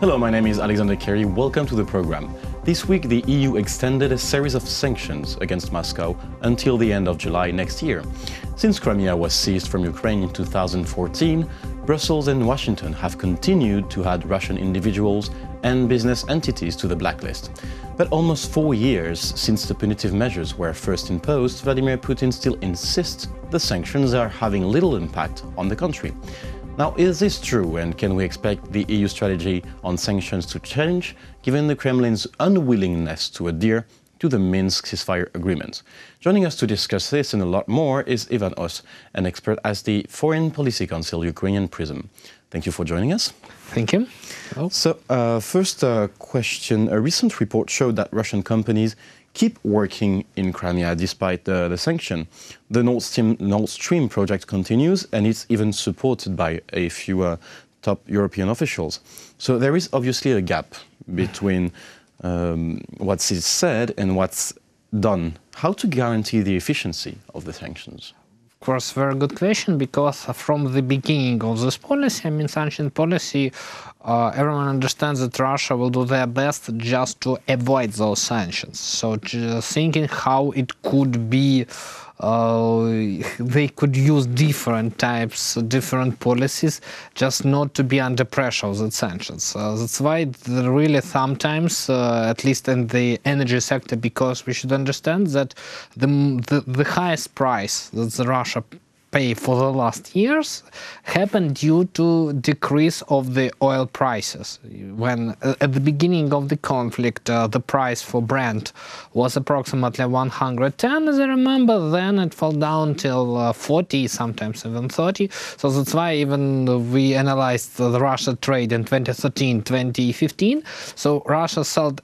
Hello, my name is Alexander Kerry. Welcome to the program. This week, the EU extended a series of sanctions against Moscow until the end of July next year. Since Crimea was seized from Ukraine in 2014, Brussels and Washington have continued to add Russian individuals and business entities to the blacklist. But almost 4 years since the punitive measures were first imposed, Vladimir Putin still insists the sanctions are having little impact on the country. Now, is this true, and can we expect the EU strategy on sanctions to change, given the Kremlin's unwillingness to adhere to the Minsk ceasefire agreement? Joining us to discuss this and a lot more is Ivan Os, an expert at the Foreign Policy Council Ukrainian Prism. Thank you for joining us. Thank you. Oh. So, first question. A recent report showed that Russian companies keep working in Crimea despite the sanction. The Nord Stream project continues, and it's even supported by a few top European officials. So there is obviously a gap between what's said and what's done. How to guarantee the efficiency of the sanctions? Of course, very good question, because from the beginning of this policy, sanction policy, everyone understands that Russia will do their best just to avoid those sanctions. So just thinking how it could be, they could use different types, different policies, just not to be under pressure of the sanctions. That's why really sometimes, at least in the energy sector, because we should understand that the highest price that Russia pay for the last years happened due to decrease of the oil prices. When at the beginning of the conflict, the price for Brent was approximately 110, as I remember, then it fell down till 40, sometimes even 30. So that's why even we analyzed the Russia trade in 2013, 2015. So Russia sold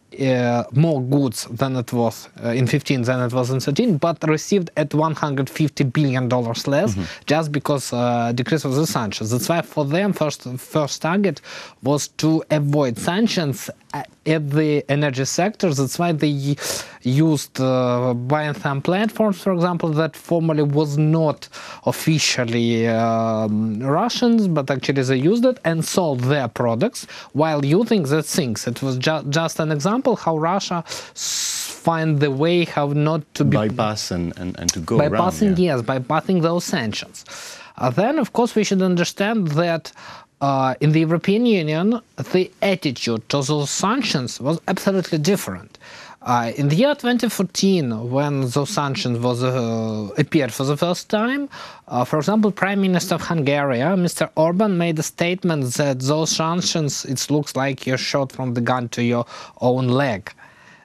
more goods than it was in 15 than it was in 13, but received at $150 billion less, just because decrease of the sanctions. That's why for them first target was to avoid sanctions at the energy sector. That's why they used buying some platforms, for example, that formerly was not officially Russians, but actually they used it and sold their products while using the things. It was just an example how Russia find the way how not to bypass and to go bypassing around. Yes, bypassing those sanctions. Then, of course, we should understand that in the European Union, the attitude to those sanctions was absolutely different. In the year 2014, when those sanctions appeared for the first time, for example, Prime Minister of Hungary, Mr. Orban, made a statement that those sanctions, it looks like you shot from the gun to your own leg.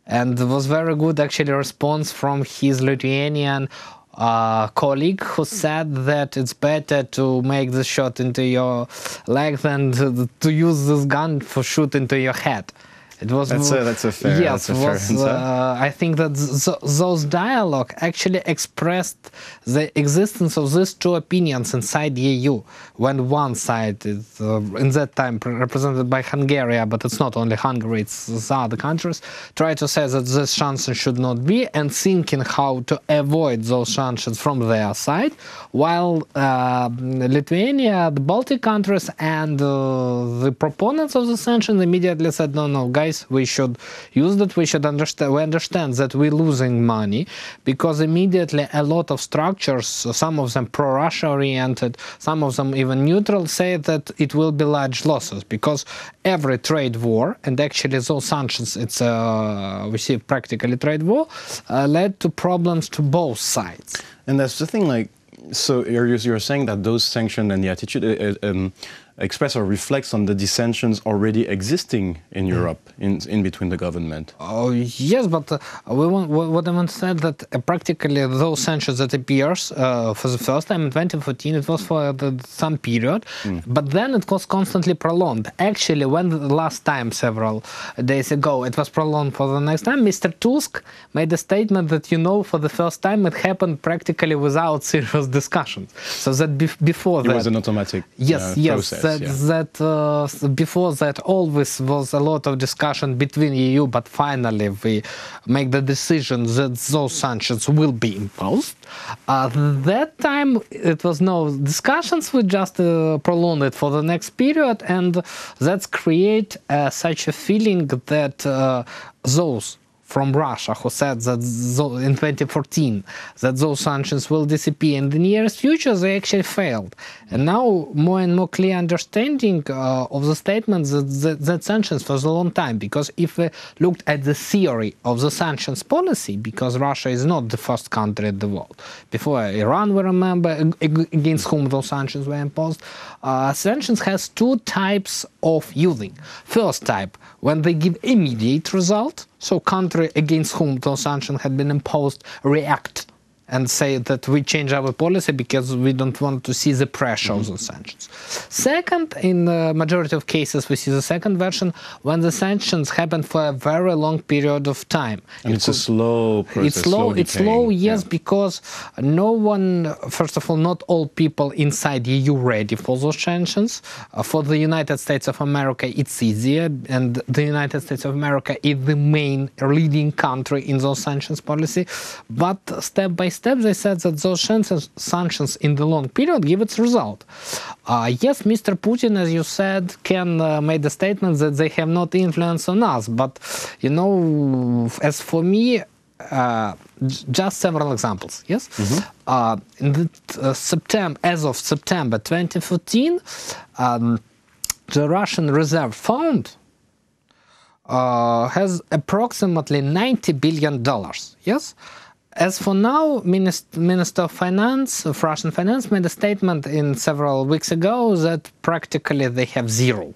And it was very good, actually, response from his Lithuanian colleague, who said that it's better to make the shot into your leg than to use this gun for shoot into your head. It was that's a fair answer. I think that those dialogue actually expressed the existence of these two opinions inside the EU. When one side is in that time represented by Hungary, but it's not only Hungary, it's the other countries, try to say that these sanctions should not be, and thinking how to avoid those sanctions from their side, while Lithuania, the Baltic countries, and the proponents of the sanctions immediately said, no, guys, we should use that. We understand that we're losing money, because immediately a lot of structures, some of them pro-Russia oriented, some of them even neutral, say that it will be large losses, because every trade war, and actually those sanctions, we see practically trade war, led to problems to both sides. And that's the thing, like, so you're saying that those sanctions and the attitude express or reflects on the dissensions already existing in Europe, in between the government. Oh yes, but what I want to say that practically those sanctions that appears for the first time in 2014, it was for some period, but then it was constantly prolonged. Actually, when the last time, several days ago, it was prolonged for the next time, Mr. Tusk made a statement that, for the first time it happened practically without serious discussions. So that before that... It was an automatic process. before that always was a lot of discussion between EU, but finally we make the decision that those sanctions will be imposed. That time it was no discussions, we just prolonged it for the next period, and that's create such a feeling that those from Russia who said that in 2014 that those sanctions will disappear in the nearest future, they actually failed. And now more and more clear understanding of the statement that sanctions for a long time, because if we looked at the theory of the sanctions policy, because Russia is not the first country in the world. Before Iran, we remember, against whom those sanctions were imposed, sanctions has two types of using. First type, when they give immediate result, so country against whom those sanctions had been imposed react and say that we change our policy because we don't want to see the pressure of those sanctions. Second, in the majority of cases, we see the second version when the sanctions happen for a very long period of time. And it's a slow process. It's slow, yes, because no one, first of all, not all people inside EU ready for those sanctions. For the United States of America, it's easier, and the United States of America is the main leading country in those sanctions policy. But step by step, they said that those sanctions in the long period give its result. Yes, Mr. Putin, as you said, can make the statement that they have not influence on us. But, you know, as for me, just several examples, yes? In the, as of September 2014, the Russian Reserve Fund has approximately $90 billion, yes? As for now, Minister of Finance, of Russian Finance, made a statement in several weeks ago that practically they have zero.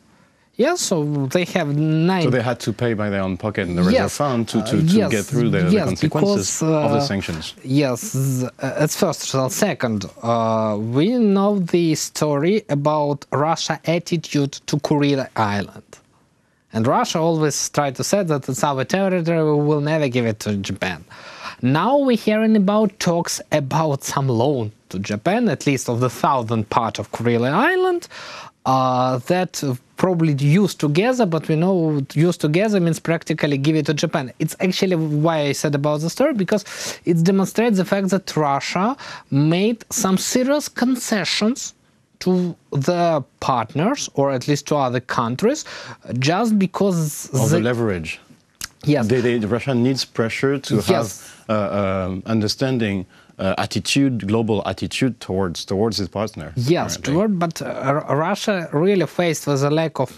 Yes, so they have 9. So they had to pay by their own pocket in the reserve fund to get through the consequences of the sanctions. Yes, that's first. Second, we know the story about Russia's attitude to Korea Island. And Russia always tried to say that it's our territory, we will never give it to Japan. Now we're hearing about talks about some loan to Japan, at least of the southern part of Korea Island, that probably used together, but we know used together means practically give it to Japan. It's actually why I said about the story, because it demonstrates the fact that Russia made some serious concessions to the partners, or at least to other countries, just because of the leverage. Yes. Russia needs pressure to have understanding attitude, global attitude towards its partner. Yes, but Russia really faced with a lack of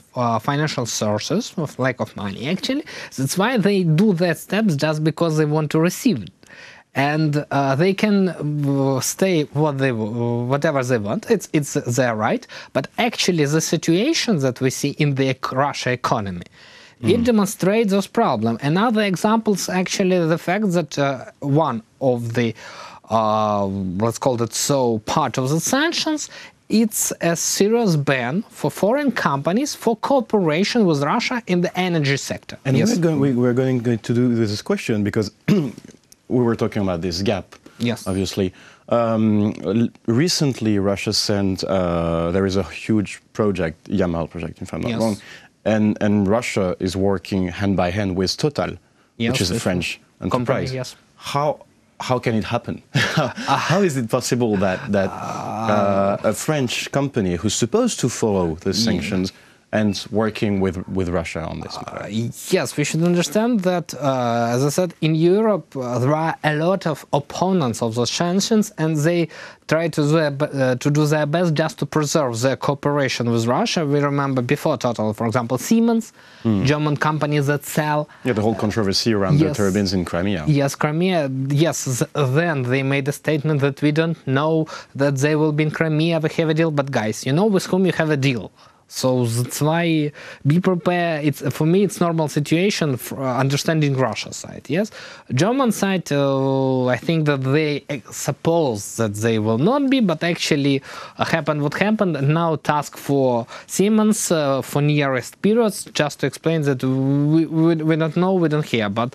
financial sources, of lack of money actually. That's why they do that steps, just because they want to receive it. And they can stay whatever they want. It's their right. But actually, the situation that we see in the Russia economy, it demonstrates those problems. Another example is actually the fact that one of the, let's call it so, part of the sanctions, it's a serious ban for foreign companies for cooperation with Russia in the energy sector. And we're going to do this question because we were talking about this gap, obviously. Recently, Russia sent, there is a huge project, Yamal project, if I'm not wrong, and Russia is working hand by hand with Total, which is a French enterprise. How can it happen? How is it possible that a French company who's supposed to follow the sanctions and working with Russia on this matter? Yes, we should understand that, as I said, in Europe there are a lot of opponents of those sanctions, and they try to do their best just to preserve their cooperation with Russia. We remember before Total, for example, Siemens, German companies that sell... Yeah, the whole controversy around the turbines in Crimea. Yes, Crimea. Yes, then they made a statement that we don't know that they will be in Crimea, we have a deal, but guys, you know with whom you have a deal. So that's why be prepared. It's for me, it's normal situation for understanding Russia side. Yes, German side. I think that they suppose that they will not be, but actually happened what happened. And now task for Siemens for nearest periods, just to explain that we don't know, we don't hear. But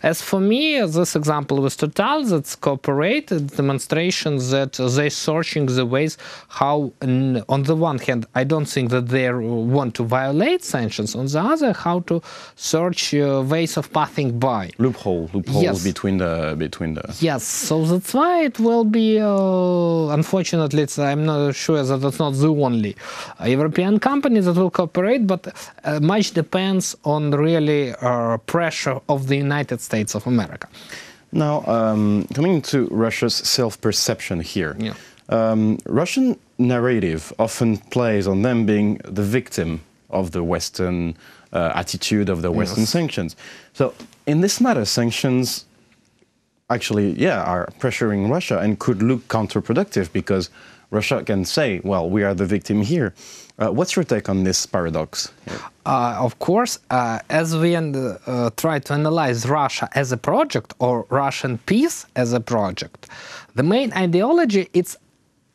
as for me, this example with Total, that's cooperated demonstrations that they're searching the ways how, on the one hand, I don't think that they want to violate sanctions. On the other, how to search ways of passing by. Loopholes Yes. between the. Yes, so that's why it will be, unfortunately, I'm not sure that it's not the only European company that will cooperate, but much depends on really pressure of the United States of America. Now, coming to Russia's self-perception here. Yeah. Russian narrative often plays on them being the victim of the Western attitude, of the Western sanctions. So in this matter, sanctions actually, are pressuring Russia and could look counterproductive because Russia can say, well, we are the victim here. What's your take on this paradox? Of course, as we try to analyze Russia as a project or Russian peace as a project, the main ideology is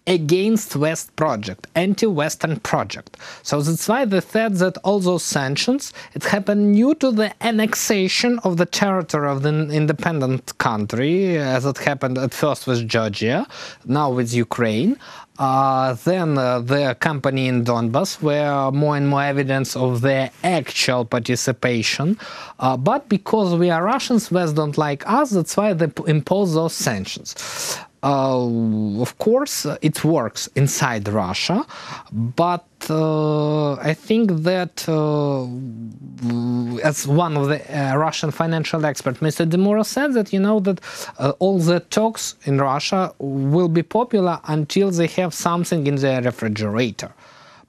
against West project, anti-Western project. So that's why they said that all those sanctions, it happened due to the annexation of the territory of the independent country, as it happened at first with Georgia, now with Ukraine. Then the company in Donbass, where more and more evidence of their actual participation. But because we are Russians, West don't like us, that's why they impose those sanctions. Of course, it works inside Russia, but I think that, as one of the Russian financial experts, Mr. Demura said that, that all the talks in Russia will be popular until they have something in their refrigerator.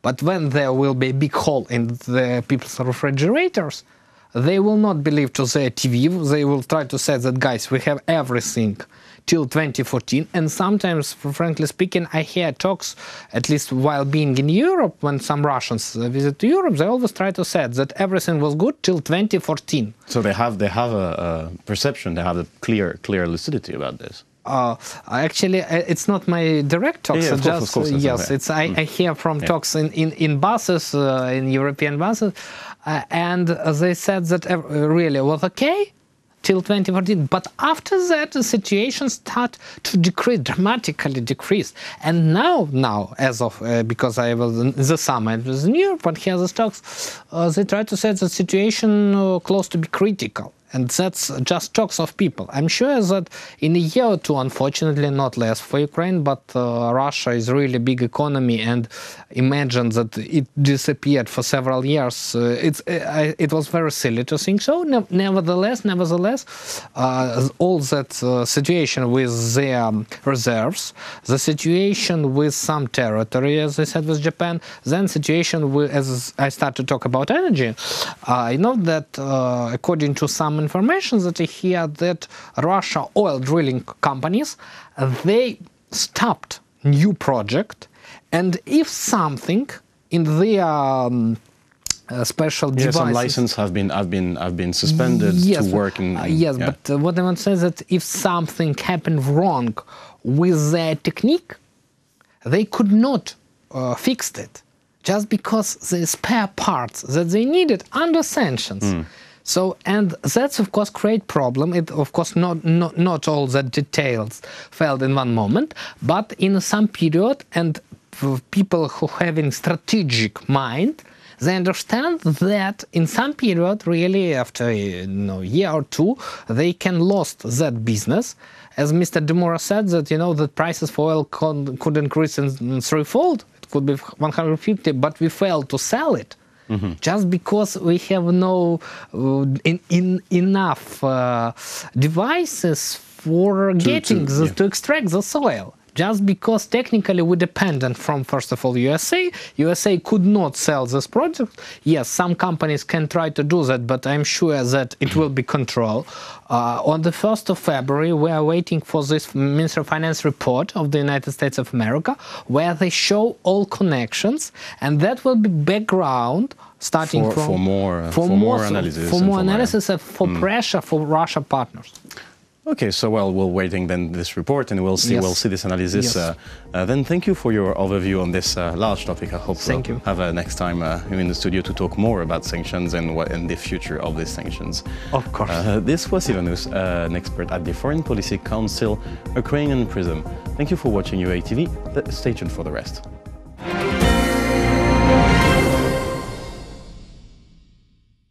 But when there will be a big hole in the people's refrigerators, they will not believe to their TV. They will try to say that, guys, we have everything till 2014, and sometimes, frankly speaking, I hear talks, at least while being in Europe, when some Russians visit Europe, they always try to say that everything was good till 2014. So they have a perception, they have a clear lucidity about this. Actually, it's not my direct talks. Of course, yes, it's I hear from talks in buses, in European buses, and they said that really was okay till 2014, but after that the situation start to decrease, dramatically decrease. And now, as of because I was in the summer, it was in Europe, but here the stocks, they try to say the situation close to be critical. And that's just talks of people. I'm sure that in a year or two, unfortunately, not less for Ukraine, but Russia is really big economy, and imagine that it disappeared for several years. It was very silly to think so. Nevertheless, all that situation with their reserves, the situation with some territory, as I said, with Japan, then situation with, as I start to talk about energy, I know that according to some information that I hear that Russia oil drilling companies, they stopped new project, and if something in their special devices, some license have been suspended to work in. But what I want to say is that if something happened wrong with their technique, they could not fix it just because the spare parts that they needed under sanctions. So, and that's of course great problem. It of course not all the details felt in one moment, but in some period, and for people who having strategic mind, they understand that in some period, really after a year or two, they can lost that business. As Mr. Demura said, that the prices for oil could increase in threefold. It could be 150, but we failed to sell it. Just because we have no enough devices for to extract the soil. just because technically we're dependent from, first of all, USA. USA could not sell this project. Yes, some companies can try to do that, but I'm sure that it will be controlled. On the 1st of February, we are waiting for this Ministry of Finance report of the United States of America, where they show all connections, and that will be background starting for more analysis and for pressure for Russia partners. Okay, so well, we're waiting then this report, and we'll see this analysis. Yes. Then thank you for your overview on this large topic. I hope we'll have next time in the studio to talk more about sanctions and the future of these sanctions. Of course. This was Ivanus, an expert at the Foreign Policy Council, Ukrainian Prism. Thank you for watching UATV. Stay tuned for the rest.